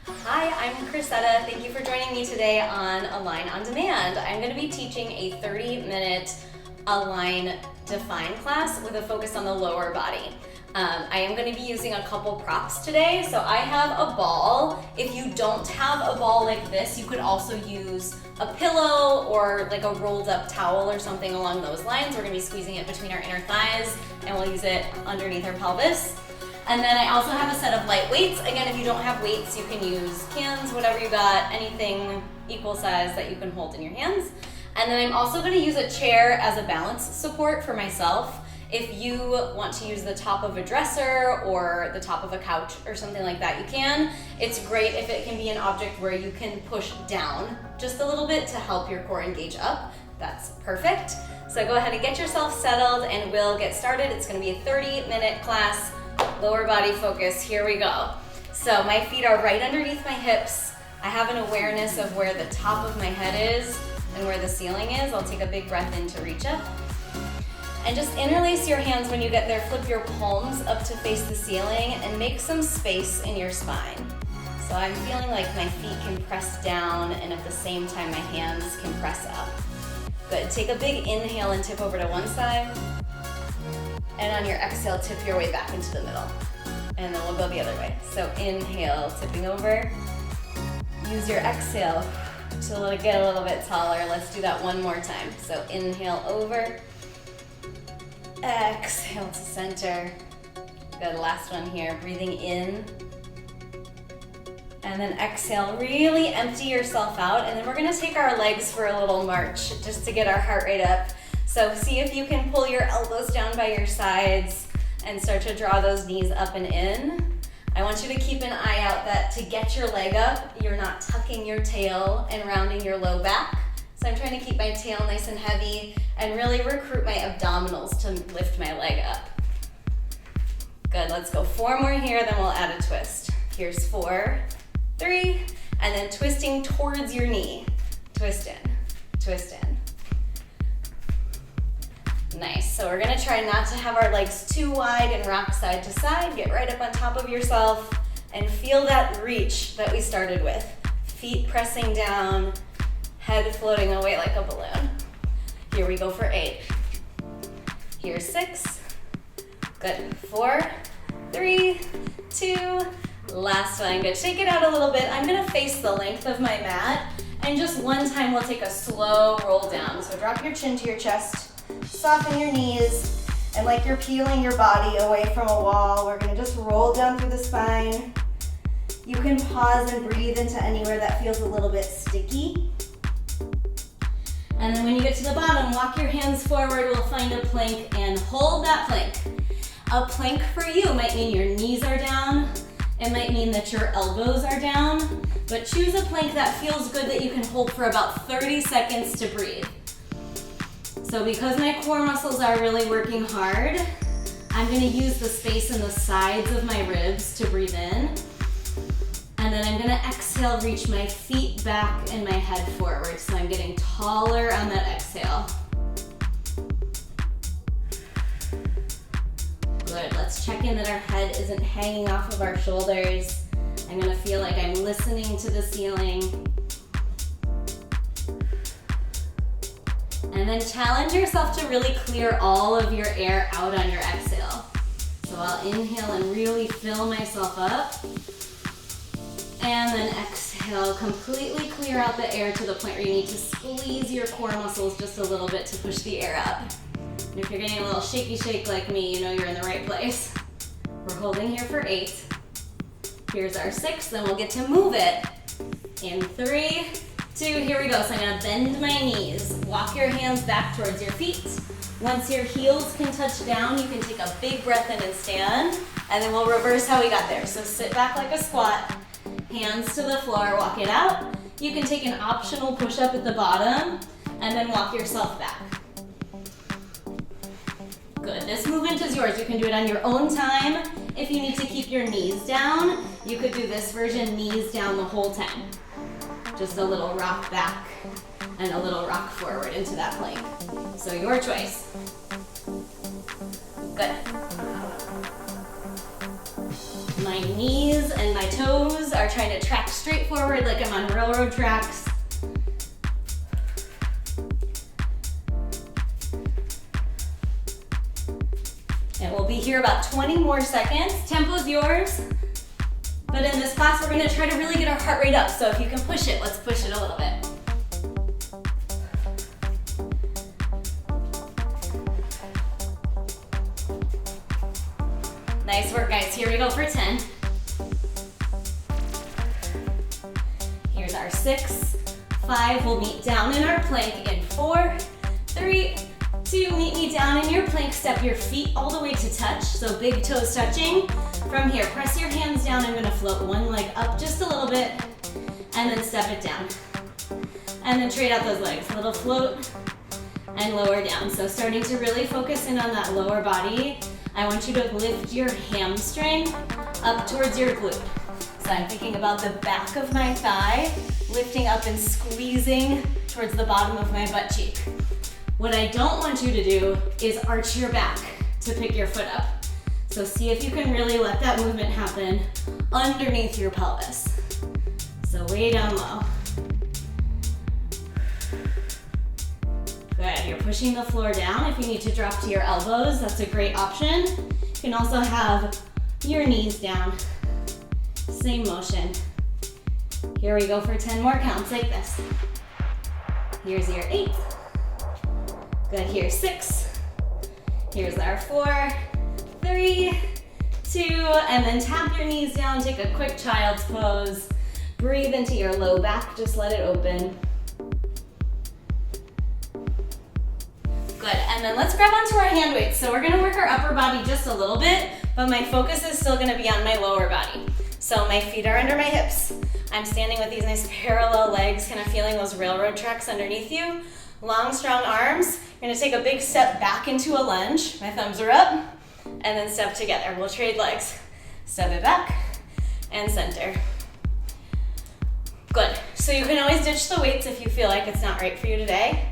Hi, I'm Chrysetta. Thank you for joining me today on Align on Demand. I'm going to be teaching a 30-minute Align Define class with a focus on the lower body. I am going to be using a couple props today. So I have a ball. If you don't have a ball like this, you could also use a pillow or like a rolled up towel or something along those lines. We're going to be squeezing it between our inner thighs and we'll use it underneath our pelvis. And then I also have a set of light weights. Again, if you don't have weights, you can use cans, whatever you got, anything equal size that you can hold in your hands. And then I'm also going to use a chair as a balance support for myself. If you want to use the top of a dresser or the top of a couch or something like that, you can. It's great if it can be an object where you can push down just a little bit to help your core engage up. That's perfect. So go ahead and get yourself settled and we'll get started. It's going to be a 30-minute class. Lower body focus, here we go. So my feet are right underneath my hips. I have an awareness of where the top of my head is and where the ceiling is. I'll take a big breath in to reach up. And just interlace your hands when you get there. Flip your palms up to face the ceiling and make some space in your spine. So I'm feeling like my feet can press down and at the same time my hands can press up. Good, take a big inhale and tip over to one side. And on your exhale, tip your way back into the middle. And then we'll go the other way. So inhale, tipping over. Use your exhale to get a little bit taller. Let's do that one more time. So inhale over. Exhale to center. Good, last one here. Breathing in. And then exhale, really empty yourself out. And then we're gonna take our legs for a little march just to get our heart rate up. So see if you can pull your elbows down by your sides and start to draw those knees up and in. I want you to keep an eye out that to get your leg up, you're not tucking your tail and rounding your low back. So I'm trying to keep my tail nice and heavy and really recruit my abdominals to lift my leg up. Good, let's go 4 more here, then we'll add a twist. Here's 4, 3, and then twisting towards your knee. Twist in, twist in. Nice, so we're gonna try not to have our legs too wide and rock side to side. Get right up on top of yourself and feel that reach that we started with. Feet pressing down, head floating away like a balloon. Here we go for 8. Here's 6. Good, 4, 3, 2, last one. Good, shake it out a little bit. I'm gonna face the length of my mat and just one time we'll take a slow roll down. So drop your chin to your chest. Soften your knees, and like you're peeling your body away from a wall, we're gonna just roll down through the spine. You can pause and breathe into anywhere that feels a little bit sticky. And then when you get to the bottom, walk your hands forward, we'll find a plank and hold that plank. A plank for you might mean your knees are down, it might mean that your elbows are down, but choose a plank that feels good that you can hold for about 30 seconds to breathe. So because my core muscles are really working hard, I'm gonna use the space in the sides of my ribs to breathe in. And then I'm gonna exhale, reach my feet back and my head forward. So I'm getting taller on that exhale. Good, let's check in that our head isn't hanging off of our shoulders. I'm gonna feel like I'm listening to the ceiling. And then challenge yourself to really clear all of your air out on your exhale. So I'll inhale and really fill myself up. And then exhale, completely clear out the air to the point where you need to squeeze your core muscles just a little bit to push the air up. And if you're getting a little shaky shake like me, you know you're in the right place. We're holding here for 8. Here's our 6, then we'll get to move it. In 3, 2, here we go. So I'm gonna bend my knees. Walk your hands back towards your feet. Once your heels can touch down, you can take a big breath in and stand, and then we'll reverse how we got there. So sit back like a squat, hands to the floor, walk it out. You can take an optional push-up at the bottom, and then walk yourself back. Good, this movement is yours. You can do it on your own time. If you need to keep your knees down, you could do this version, knees down the whole time. Just a little rock back and a little rock forward into that plank. So your choice. Good. My knees and my toes are trying to track straight forward like I'm on railroad tracks. And we'll be here about 20 more seconds. Tempo's yours. But in this class, we're gonna try to really get our heart rate up. So if you can push it, let's push it a little bit. Nice work, guys. Here we go for 10. Here's our 6, 5. We'll meet down in our plank in 4, 3, 2. Meet me down in your plank. Step your feet all the way to touch. So big toes touching. From here, press your hands down. I'm gonna float one leg up just a little bit and then step it down. And then trade out those legs. A little float and lower down. So starting to really focus in on that lower body. I want you to lift your hamstring up towards your glute. So I'm thinking about the back of my thigh, lifting up and squeezing towards the bottom of my butt cheek. What I don't want you to do is arch your back to pick your foot up. So see if you can really let that movement happen underneath your pelvis. So way down low. Good, you're pushing the floor down. If you need to drop to your elbows, that's a great option. You can also have your knees down. Same motion. Here we go for 10 more counts like this. Here's your 8. Good, here's 6. Here's our 4, 3, 2, and then tap your knees down, take a quick child's pose. Breathe into your low back, just let it open. Good, and then let's grab onto our hand weights. So we're gonna work our upper body just a little bit, but my focus is still gonna be on my lower body. So my feet are under my hips. I'm standing with these nice parallel legs, kind of feeling those railroad tracks underneath you. Long, strong arms. You're gonna take a big step back into a lunge. My thumbs are up, and then step together. We'll trade legs. Step it back, and center. Good, so you can always ditch the weights if you feel like it's not right for you today.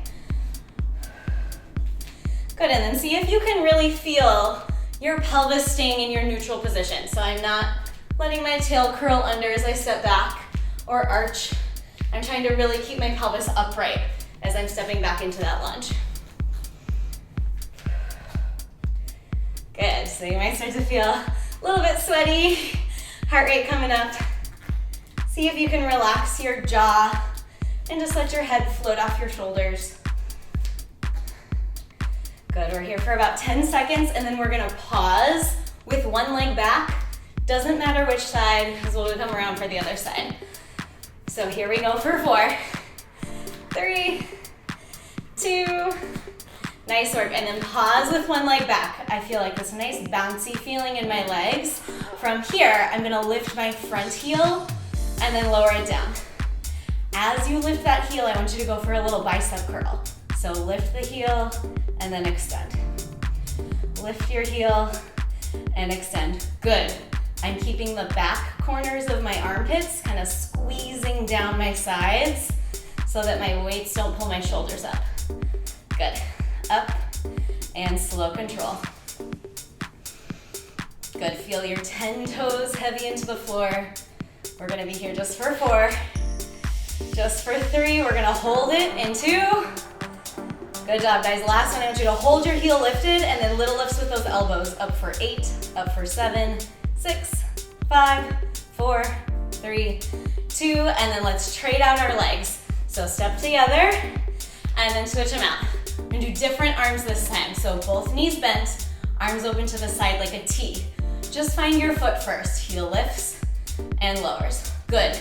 Good, and then see if you can really feel your pelvis staying in your neutral position. So I'm not letting my tail curl under as I step back or arch. I'm trying to really keep my pelvis upright as I'm stepping back into that lunge. Good, so you might start to feel a little bit sweaty, heart rate coming up. See if you can relax your jaw and just let your head float off your shoulders. Good, we're here for about 10 seconds and then we're gonna pause with one leg back. Doesn't matter which side, because we'll come around for the other side. So here we go for 4, 3, 2, nice work. And then pause with one leg back. I feel like this nice bouncy feeling in my legs. From here, I'm gonna lift my front heel and then lower it down. As you lift that heel, I want you to go for a little bicep curl. So lift the heel and then extend. Lift your heel and extend. Good. I'm keeping the back corners of my armpits kind of squeezing down my sides so that my weights don't pull my shoulders up. Good. Up and slow control. Good. Feel your 10 toes heavy into the floor. We're gonna be here just for 4. Just for 3, we're gonna hold it in 2. Good job, guys. Last one, I want you to hold your heel lifted and then little lifts with those elbows. Up for 8, up for 7, 6, 5, 4, 3, 2, and then let's trade out our legs. So step together and then switch them out. We're gonna do different arms this time. So both knees bent, arms open to the side like a T. Just find your foot first. Heel lifts and lowers. Good.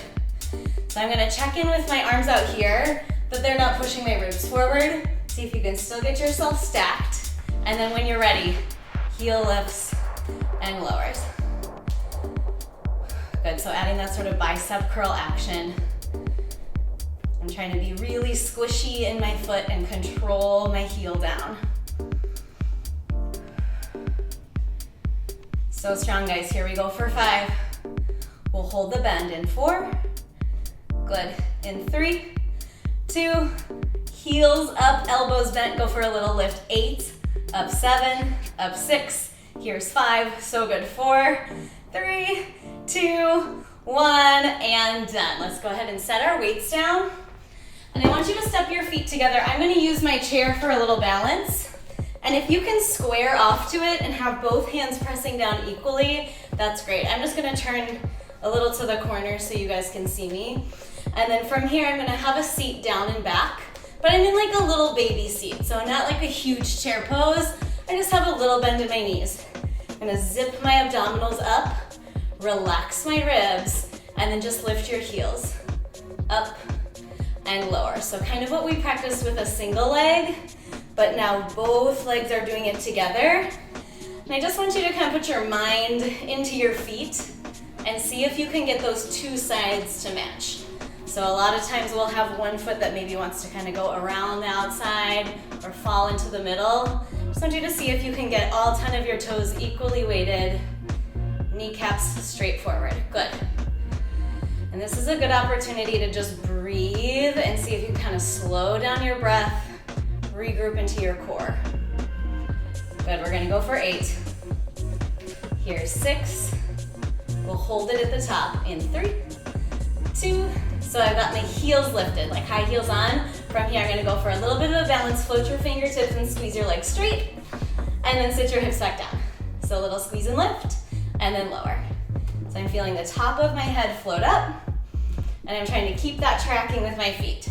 So I'm gonna check in with my arms out here, but they're not pushing my ribs forward. See if you can still get yourself stacked. And then when you're ready, heel lifts and lowers. Good, so adding that sort of bicep curl action. I'm trying to be really squishy in my foot and control my heel down. So strong, guys. Here we go for 5. We'll hold the bend in 4. Good. In 3, 2, heels up, elbows bent, go for a little lift. 8, up 7, up 6. Here's 5, so good. 4, 3, 2, 1, and done. Let's go ahead and set our weights down. And I want you to step your feet together. I'm gonna use my chair for a little balance. And if you can square off to it and have both hands pressing down equally, that's great. I'm just gonna turn a little to the corner so you guys can see me. And then from here, I'm gonna have a seat down and back, but I'm in like a little baby seat, so not like a huge chair pose. I just have a little bend in my knees. I'm gonna zip my abdominals up, relax my ribs, and then just lift your heels up and lower. So kind of what we practiced with a single leg, but now both legs are doing it together. And I just want you to kind of put your mind into your feet and see if you can get those two sides to match. So a lot of times we'll have one foot that maybe wants to kind of go around the outside or fall into the middle. Just want you to see if you can get all 10 of your toes equally weighted, kneecaps straight forward. Good. And this is a good opportunity to just breathe and see if you kind of slow down your breath, regroup into your core. Good, we're gonna go for 8. Here's 6. We'll hold it at the top in 3, 2. So I've got my heels lifted, like high heels on. From here, I'm gonna go for a little bit of a balance. Float your fingertips and squeeze your legs straight, and then sit your hips back down. So a little squeeze and lift, and then lower. So I'm feeling the top of my head float up, and I'm trying to keep that tracking with my feet.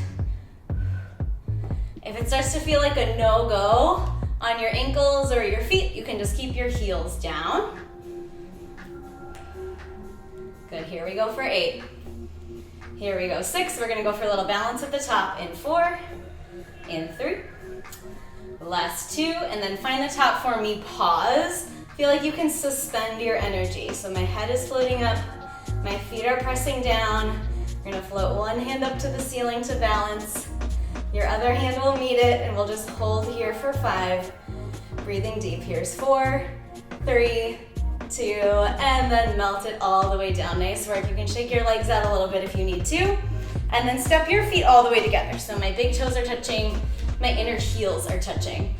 If it starts to feel like a no-go on your ankles or your feet, you can just keep your heels down. Good, here we go for 8. Here we go, 6. We're gonna go for a little balance at the top in 4, in 3, last 2, and then find the top for me, pause. Feel like you can suspend your energy. So my head is floating up, my feet are pressing down. We're gonna float one hand up to the ceiling to balance. Your other hand will meet it, and we'll just hold here for 5. Breathing deep, here's 4, 3, 2, and then melt it all the way down. Nice work. You can shake your legs out a little bit if you need to, and then step your feet all the way together. So my big toes are touching, my inner heels are touching.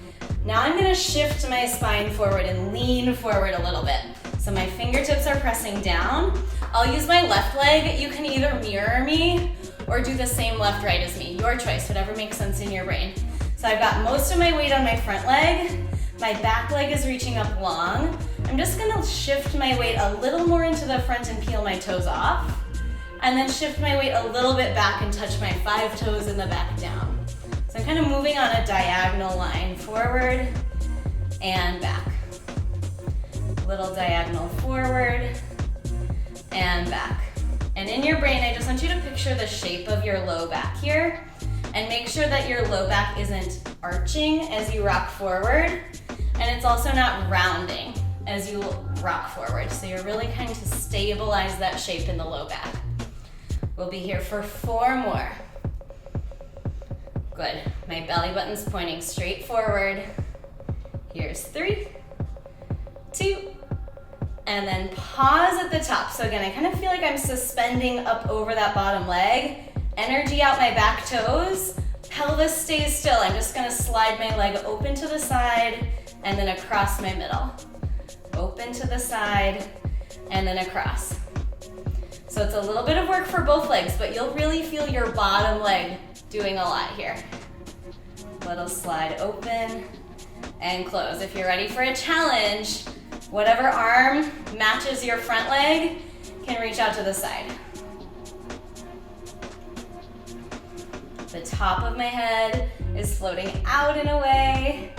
Now I'm gonna shift my spine forward and lean forward a little bit. So my fingertips are pressing down. I'll use my left leg. You can either mirror me or do the same left, right as me. Your choice, whatever makes sense in your brain. So I've got most of my weight on my front leg. My back leg is reaching up long. I'm just gonna shift my weight a little more into the front and peel my toes off. And then shift my weight a little bit back and touch my 5 toes in the back down. So I'm kind of moving on a diagonal line, forward and back. Little diagonal forward and back. And in your brain, I just want you to picture the shape of your low back here, and make sure that your low back isn't arching as you rock forward, and it's also not rounding as you rock forward. So you're really trying to stabilize that shape in the low back. We'll be here for 4 more. Good. My belly button's pointing straight forward. Here's 3, 2, and then pause at the top. So again, I kind of feel like I'm suspending up over that bottom leg. Energy out my back toes. Pelvis stays still. I'm just gonna slide my leg open to the side and then across my middle. Open to the side and then across. So it's a little bit of work for both legs, but you'll really feel your bottom leg doing a lot here. Little slide open and close. If you're ready for a challenge, whatever arm matches your front leg can reach out to the side. The top of my head is floating out and away.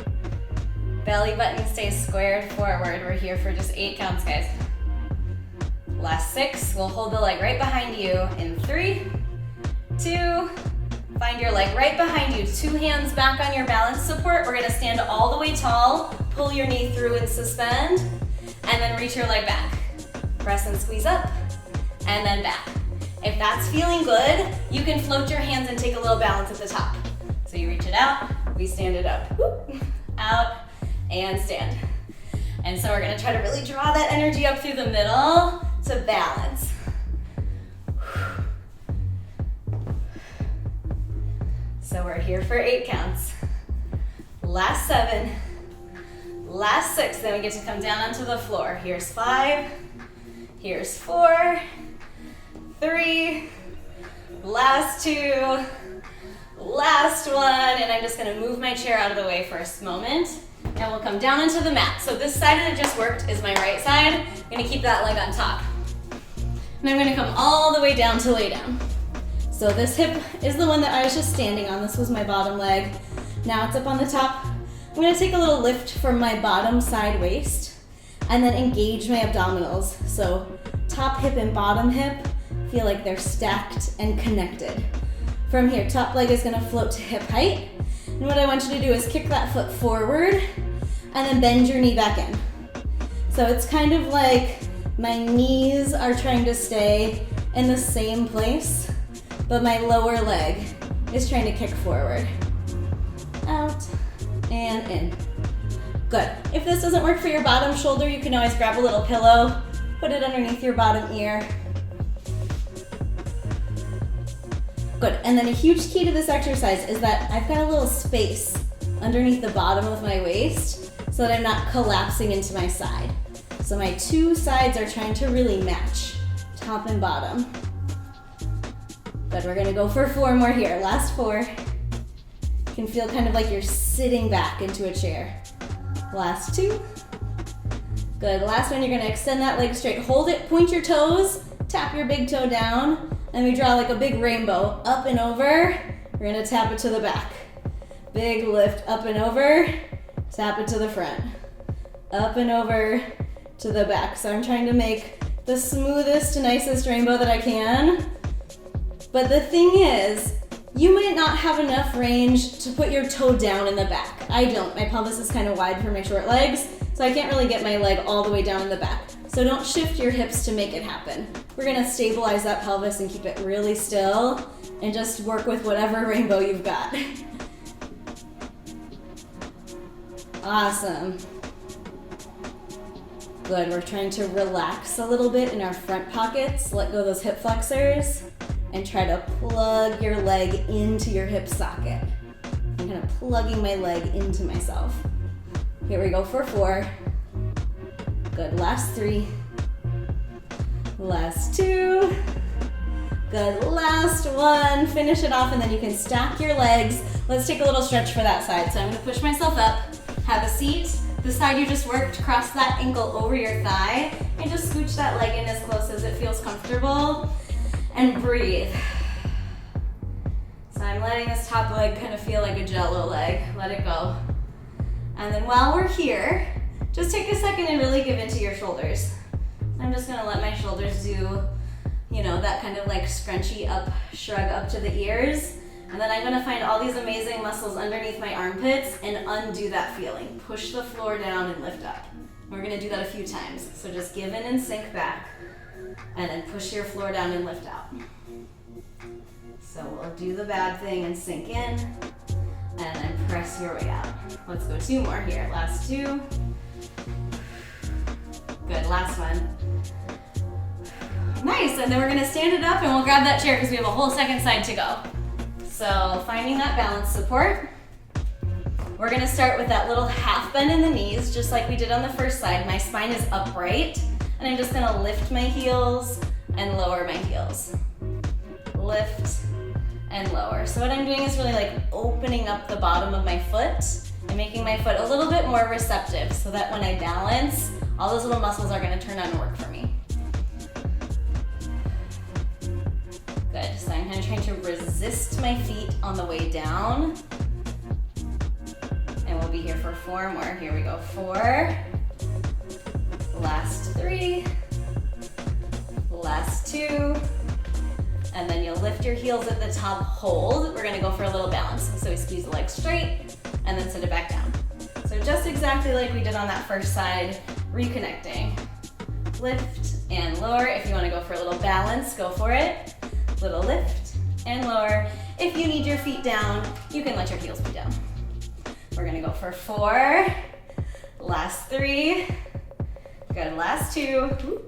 Belly button stays squared forward. We're here for just 8 counts, guys. Last 6, we'll hold the leg right behind you in 3, 2, find your leg right behind you. 2 hands back on your balance support. We're gonna stand all the way tall, pull your knee through and suspend, and then reach your leg back. Press and squeeze up, and then back. If that's feeling good, you can float your hands and take a little balance at the top. So you reach it out, we stand it up. Whoop, out, and stand. And so we're gonna try to really draw that energy up through the middle to balance. So we're here for 8 counts. Last 7, last 6, then we get to come down onto the floor. Here's 5, Here's 4, 3, last 2, last 1, and I'm just gonna move my chair out of the way for a moment, and we'll come down into the mat. So this side that just worked is my right side. I'm gonna keep that leg on top. And I'm gonna come all the way down to lay down. So this hip is the one that I was just standing on. This was my bottom leg. Now it's up on the top. I'm gonna take a little lift from my bottom side waist and then engage my abdominals. So top hip and bottom hip feel like they're stacked and connected. From here, top leg is gonna float to hip height. And what I want you to do is kick that foot forward and then bend your knee back in. So it's kind of like my knees are trying to stay in the same place, but my lower leg is trying to kick forward. Out and in. Good. If this doesn't work for your bottom shoulder, you can always grab a little pillow, put it underneath your bottom ear. Good. And then a huge key to this exercise is that I've got a little space underneath the bottom of my waist so that I'm not collapsing into my side. So my two sides are trying to really match, top and bottom. Good, we're gonna go for 4 more here. Last 4. You can feel kind of like you're sitting back into a chair. Last 2. Good, last one, you're gonna extend that leg straight. Hold it, point your toes, tap your big toe down, and we draw like a big rainbow. Up and over, we're gonna tap it to the back. Big lift, up and over, tap it to the front. Up and over, to the back. So I'm trying to make the smoothest, nicest rainbow that I can. But the thing is, you might not have enough range to put your toe down in the back. I don't. My pelvis is kind of wide for my short legs, so I can't really get my leg all the way down in the back. So don't shift your hips to make it happen. We're gonna stabilize that pelvis and keep it really still and just work with whatever rainbow you've got. Awesome. Good, we're trying to relax a little bit in our front pockets, let go of those hip flexors, and try to plug your leg into your hip socket. I'm kind of plugging my leg into myself. Here we go for 4. Good, last 3. Last 2. Good, last 1. Finish it off and then you can stack your legs. Let's take a little stretch for that side. So I'm gonna push myself up, have a seat. The side you just worked, cross that ankle over your thigh and just scooch that leg in as close as it feels comfortable and breathe. So I'm letting this top leg kind of feel like a jello leg. Let it go. And then while we're here, just take a second and really give into your shoulders. I'm just gonna let my shoulders do, that kind of like scrunchy up, shrug up to the ears. And then I'm gonna find all these amazing muscles underneath my armpits and undo that feeling. Push the floor down and lift up. We're gonna do that a few times. So just give in and sink back, and then push your floor down and lift out. So we'll do the bad thing and sink in, and then press your way out. Let's go 2 more here. Last 2. Good, last one. Nice, and then we're gonna stand it up and we'll grab that chair because we have a whole second side to go. So finding that balance support. We're gonna start with that little half bend in the knees, just like we did on the first side. My spine is upright, and I'm just gonna lift my heels and lower my heels. Lift and lower. So what I'm doing is really like opening up the bottom of my foot and making my foot a little bit more receptive so that when I balance, all those little muscles are gonna turn on and work for me. Good, so I'm kind of trying to resist my feet on the way down. And we'll be here for 4 more. Here we go, 4. Last 3. Last 2. And then you'll lift your heels at the top, hold. We're gonna go for a little balance. So we squeeze the legs straight and then sit it back down. So just exactly like we did on that first side, reconnecting. Lift and lower. If you wanna go for a little balance, go for it. Little lift and lower. If you need your feet down, you can let your heels be down. We're gonna go for 4. Last 3. Good, last 2.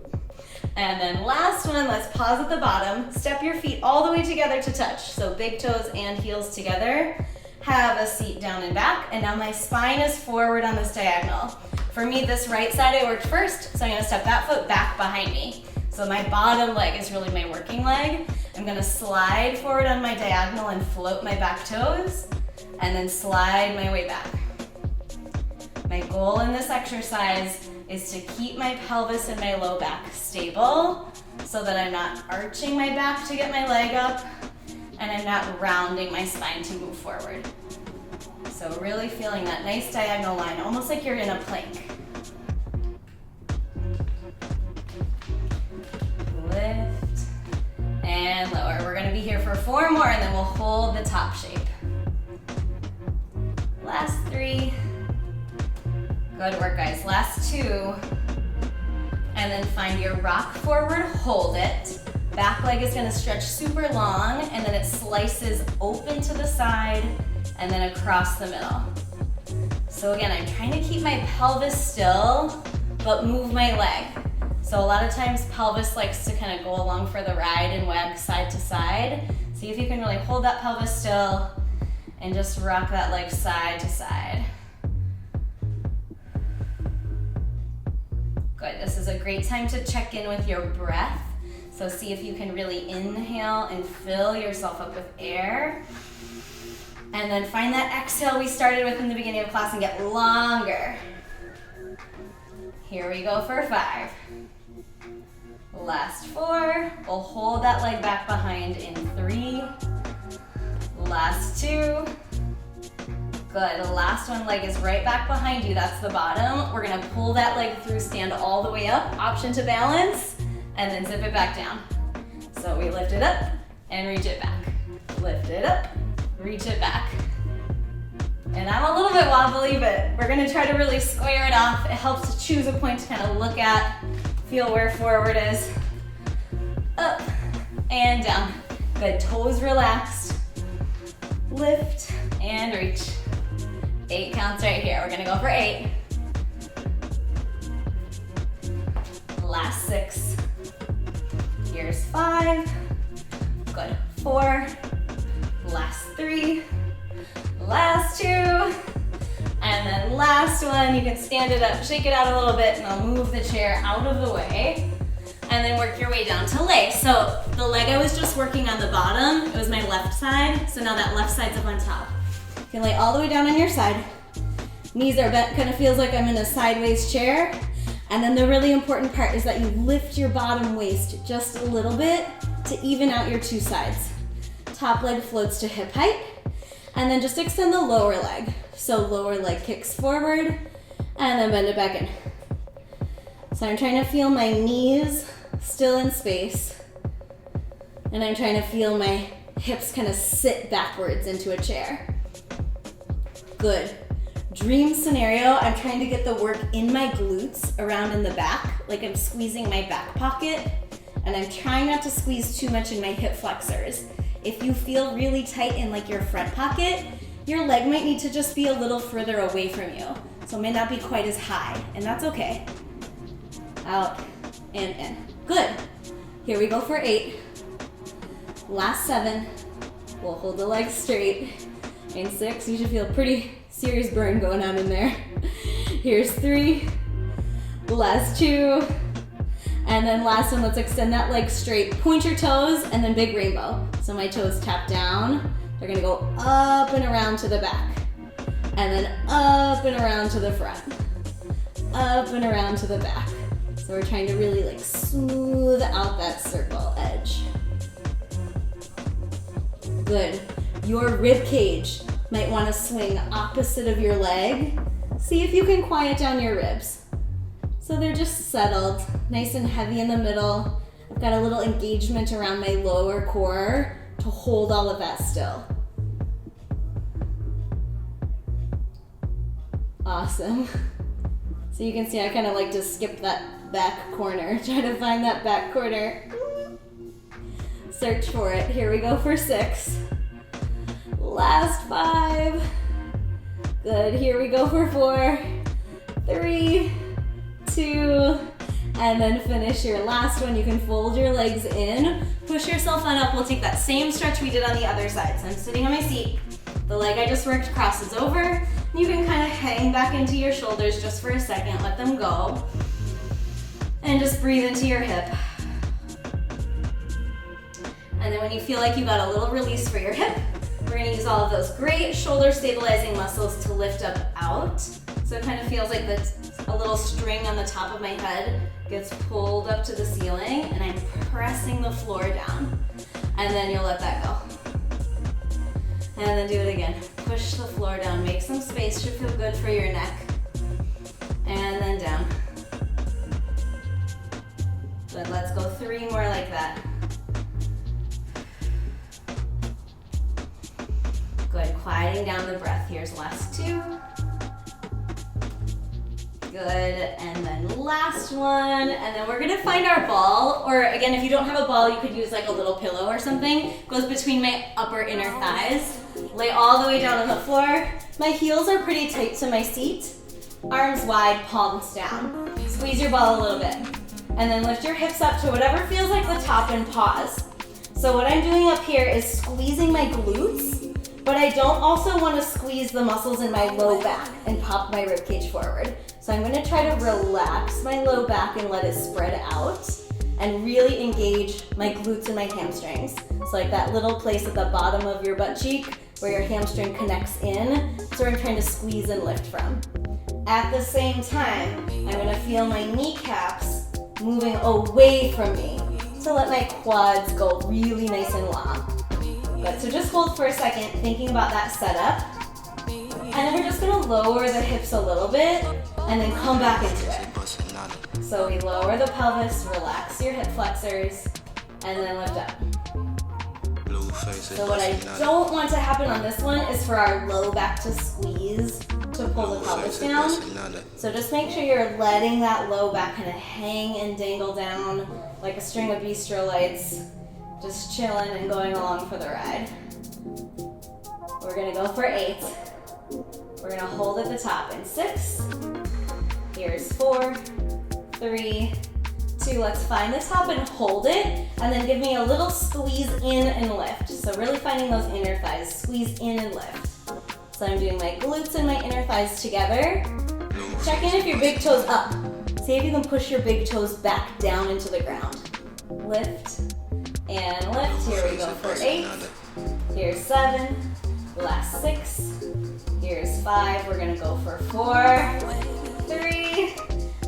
And then last one, let's pause at the bottom. Step your feet all the way together to touch. So big toes and heels together. Have a seat down and back. And now my spine is forward on this diagonal. For me, this right side I worked first, so I'm gonna step that foot back behind me. So my bottom leg is really my working leg. I'm gonna slide forward on my diagonal and float my back toes, and then slide my way back. My goal in this exercise is to keep my pelvis and my low back stable so that I'm not arching my back to get my leg up, and I'm not rounding my spine to move forward. So really feeling that nice diagonal line, almost like you're in a plank. Lift and lower. We're gonna be here for 4 more and then we'll hold the top shape. Last 3. Good work, guys. Last 2. And then find your rock forward, hold it. Back leg is gonna stretch super long, and then it slices open to the side and then across the middle. So again, I'm trying to keep my pelvis still, but move my leg. So a lot of times pelvis likes to kind of go along for the ride and wag side to side. See if you can really hold that pelvis still and just rock that leg side to side. Good, this is a great time to check in with your breath. So see if you can really inhale and fill yourself up with air. And then find that exhale we started with in the beginning of class and get longer. Here we go for 5. Last 4. We'll hold that leg back behind in 3. Last 2. Good, the last one, leg is right back behind you, that's the bottom. We're gonna pull that leg through, stand all the way up, option to balance, and then zip it back down. So we lift it up and reach it back. Lift it up, reach it back. And I'm a little bit wobbly, but we're gonna try to really square it off. It helps to choose a point to kind of look at, feel where forward is. Up and down. Good, toes relaxed. Lift and reach. 8 counts right here. We're gonna go for 8. Last 6. Here's 5. Good, 4. Last 3. Last 2. And then last one, you can stand it up, shake it out a little bit, and I'll move the chair out of the way. And then work your way down to lay. So the leg I was just working on the bottom, it was my left side, so now that left side's up on top. You can lay all the way down on your side. Knees are bent, kind of feels like I'm in a sideways chair. And then the really important part is that you lift your bottom waist just a little bit to even out your 2 sides. Top leg floats to hip height. And then just extend the lower leg. So lower leg kicks forward and then bend it back in. So I'm trying to feel my knees still in space. And I'm trying to feel my hips kind of sit backwards into a chair. Good. Dream scenario, I'm trying to get the work in my glutes around in the back, like I'm squeezing my back pocket, and I'm trying not to squeeze too much in my hip flexors. If you feel really tight in like your front pocket, your leg might need to just be a little further away from you. So it may not be quite as high, and that's okay. Out and in. Good. Here we go for 8. Last 7. We'll hold the legs straight. In 6, you should feel pretty serious burn going on in there. Here's 3. Last 2. And then last one, let's extend that leg straight. Point your toes and then big rainbow. So my toes tap down. They're gonna go up and around to the back. And then up and around to the front. Up and around to the back. So we're trying to really like smooth out that circle edge. Good. Your rib cage might want to swing opposite of your leg. See if you can quiet down your ribs. So they're just settled, nice and heavy in the middle. I've got a little engagement around my lower core to hold all of that still. Awesome. So you can see I kind of like to skip that back corner, try to find that back corner. Search for it. Here we go for 6. Last 5. Good, here we go for 4, 3, 2, and then finish your last one. You can fold your legs in, push yourself on up. We'll take that same stretch we did on the other side. So I'm sitting on my seat. The leg I just worked crosses over. You can kind of hang back into your shoulders just for a second. Let them go. And just breathe into your hip. And then when you feel like you got a little release for your hip, we're gonna use all of those great shoulder stabilizing muscles to lift up out. So it kind of feels like a little string on the top of my head gets pulled up to the ceiling and I'm pressing the floor down. And then you'll let that go. And then do it again. Push the floor down, make some space, should feel good for your neck. And then down. Good, let's go 3 more like that. Good, quieting down the breath. Here's last 2. Good, and then last one, and then we're gonna find our ball, or again, if you don't have a ball, you could use like a little pillow or something. It goes between my upper inner thighs. Lay all the way down on the floor. My heels are pretty tight to my seat. Arms wide, palms down. Squeeze your ball a little bit. And then lift your hips up to whatever feels like the top and pause. So what I'm doing up here is squeezing my glutes, but I don't also want to squeeze the muscles in my low back and pop my ribcage forward. So I'm going to try to relax my low back and let it spread out and really engage my glutes and my hamstrings. It's like that little place at the bottom of your butt cheek where your hamstring connects in. That's where I'm trying to squeeze and lift from. At the same time, I'm going to feel my kneecaps moving away from me to let my quads go really nice and long. Good, so just hold for a second thinking about that setup. And then we're just gonna lower the hips a little bit and then come back into it. So we lower the pelvis, relax your hip flexors, and then lift up. So what I don't want to happen on this one is for our low back to squeeze to pull the pelvis down. So just make sure you're letting that low back kind of hang and dangle down like a string of bistro lights, just chilling and going along for the ride. We're gonna go for 8. We're gonna hold at the top in 6. Here's 4, 3, 2. Let's find the top and hold it, and then give me a little squeeze in and lift. So really finding those inner thighs, squeeze in and lift. So I'm doing my glutes and my inner thighs together. Check in if your big toe's up. See if you can push your big toes back down into the ground. Lift and lift. Here we go for 8. Here's 7. Last 6. Here's 5. We're gonna go for 4, 3,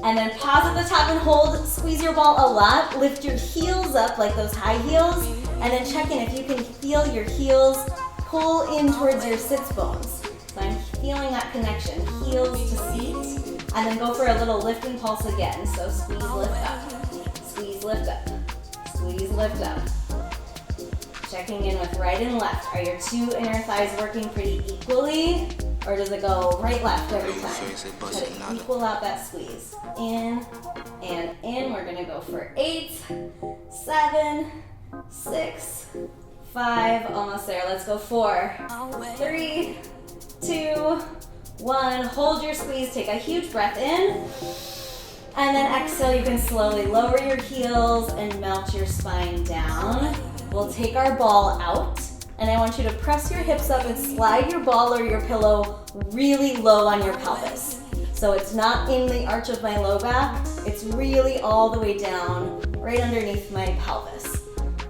and then pause at the top and hold. Squeeze your ball a lot. Lift your heels up like those high heels, and then check in if you can feel your heels pull in towards your sits bones. So I'm feeling that connection, heels to seat, and then go for a little lift and pulse again. So squeeze, lift up, squeeze, lift up, squeeze, lift up. Checking in with right and left. Are your 2 inner thighs working pretty equally? Or does it go right, left every time? Let it equal out that squeeze. In and in. We're gonna go for 8, 7, 6, 5. Almost there. Let's go 4, 3, 2, 1. Hold your squeeze. Take a huge breath in. And then exhale. You can slowly lower your heels and melt your spine down. We'll take our ball out, and I want you to press your hips up and slide your ball or your pillow really low on your pelvis. So it's not in the arch of my low back, it's really all the way down, right underneath my pelvis.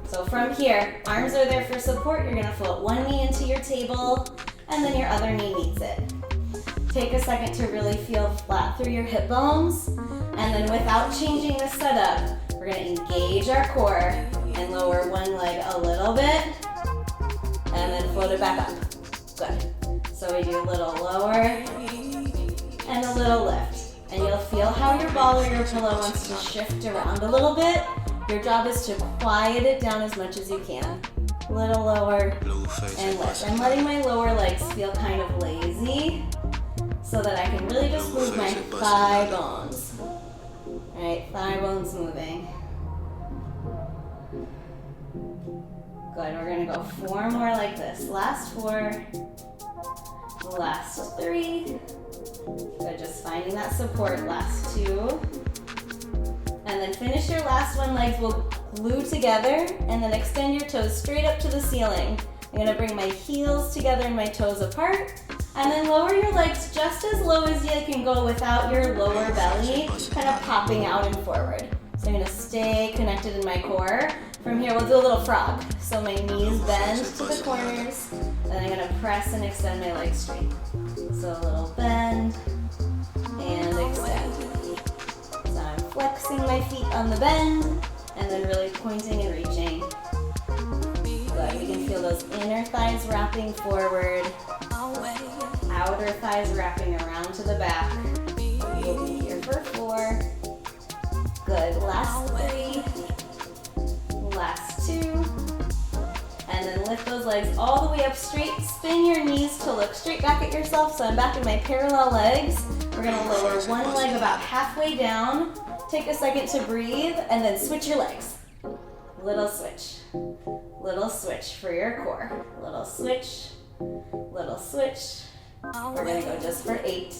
So from here, arms are there for support. You're gonna float one knee into your table, and then your other knee meets it. Take a second to really feel flat through your hip bones, and then without changing the setup, we're gonna engage our core and lower one leg a little bit, and then float it back up. Good. So we do a little lower and a little lift. And you'll feel how your ball or your pillow wants to shift around a little bit. Your job is to quiet it down as much as you can. A little lower and lift. I'm letting my lower legs feel kind of lazy so that I can really just move my thigh bones. All right, thigh bones moving. Good, we're gonna go 4 more like this. Last 4, last 3. Good, just finding that support. Last 2. And then finish your last one. Legs will glue together, and then extend your toes straight up to the ceiling. I'm gonna bring my heels together and my toes apart, and then lower your legs just as low as you can go without your lower belly kind of popping out and forward. So I'm gonna stay connected in my core. From here, we'll do a little frog. So my knees bend to the corners, and I'm gonna press and extend my legs straight. So a little bend and extend. So I'm flexing my feet on the bend, and then really pointing and reaching. Good, we can feel those inner thighs wrapping forward, outer thighs wrapping around to the back. We'll be here for 4. Good, last 3. Last 2, and then lift those legs all the way up straight. Spin your knees to look straight back at yourself. So I'm back in my parallel legs. We're gonna lower one leg about halfway down. Take a second to breathe, and then switch your legs. Little switch for your core. Little switch. We're gonna go just for 8,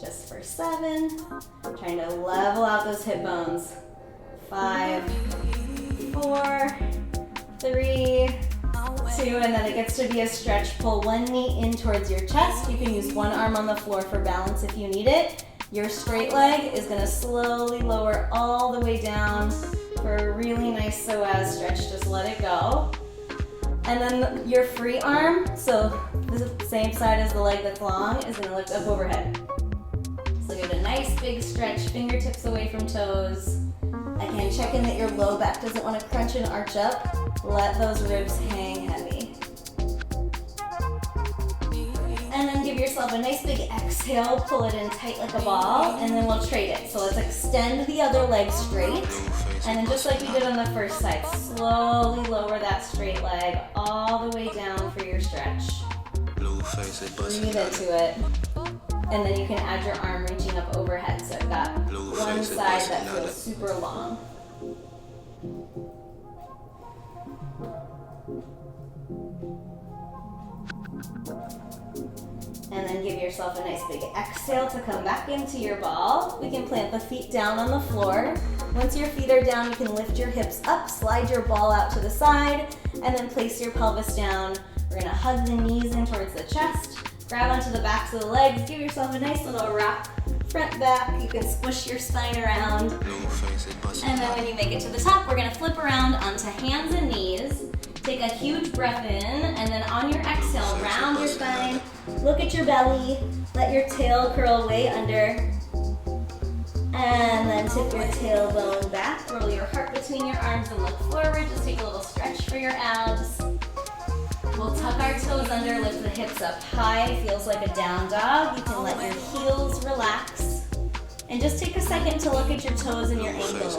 just for 7. Trying to level out those hip bones. 5, 4, 3, 2, and then it gets to be a stretch. Pull one knee in towards your chest. You can use one arm on the floor for balance if you need it. Your straight leg is gonna slowly lower all the way down for a really nice psoas stretch. Just let it go. And then your free arm, so the same side as the leg that's long, is gonna lift up overhead. So get a nice big stretch, fingertips away from toes. Again, check in that your low back doesn't want to crunch and arch up. Let those ribs hang heavy. And then give yourself a nice big exhale, pull it in tight like a ball, and then we'll trade it. So let's extend the other leg straight. And then just like we did on the first side, slowly lower that straight leg all the way down for your stretch. Breathe into it. And then you can add your arm reaching up overhead. So I've got one side that feels super long. And then give yourself a nice big exhale to come back into your ball. We can plant the feet down on the floor. Once your feet are down, you can lift your hips up, slide your ball out to the side, and then place your pelvis down. We're gonna hug the knees in towards the chest. Grab onto the backs of the legs, give yourself a nice little rock, front back. You can squish your spine around. And then when you make it to the top, we're gonna flip around onto hands and knees. Take a huge breath in, and then on your exhale, round your spine, look at your belly, let your tail curl way under. And then tip your tailbone back, roll your heart between your arms and look forward. Just take a little stretch for your abs. We'll tuck our toes under, lift the hips up high, feels like a down dog. You can let your heels relax. And just take a second to look at your toes and your ankles.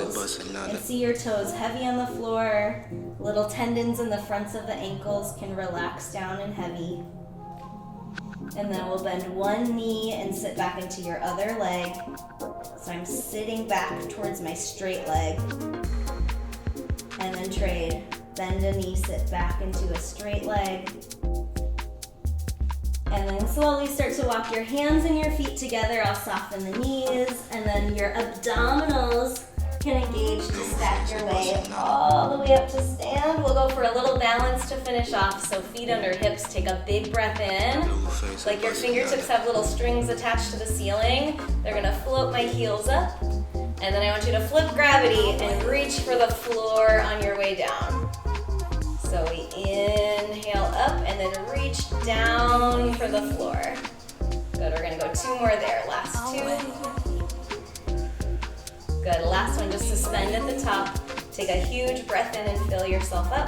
And see your toes heavy on the floor. Little tendons in the fronts of the ankles can relax down and heavy. And then we'll bend one knee and sit back into your other leg. So I'm sitting back towards my straight leg. And then trade. Bend a knee, sit back into a straight leg. And then slowly start to walk your hands and your feet together. I'll soften the knees, and then your abdominals can engage to stack your way all the way up to stand. We'll go for a little balance to finish off. So feet under hips, take a big breath in. Like your fingertips have little strings attached to the ceiling. They're gonna float my heels up. And then I want you to flip gravity and reach for the floor on your way down. So we inhale up and then reach down for the floor. Good, we're gonna go 2 more there. Last 2. Good, last one, just suspend at the top. Take a huge breath in and fill yourself up.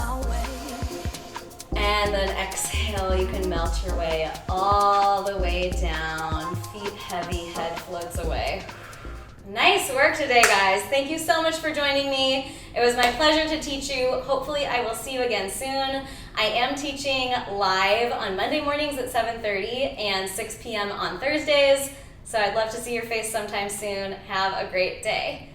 And then exhale, you can melt your way all the way down. Feet heavy, head floats away. Nice work today, guys. Thank you so much for joining me. It was my pleasure to teach you. Hopefully I will see you again soon. I am teaching live on Monday mornings at 7:30 and 6 p.m. on Thursdays. So I'd love to see your face sometime soon. Have a great day.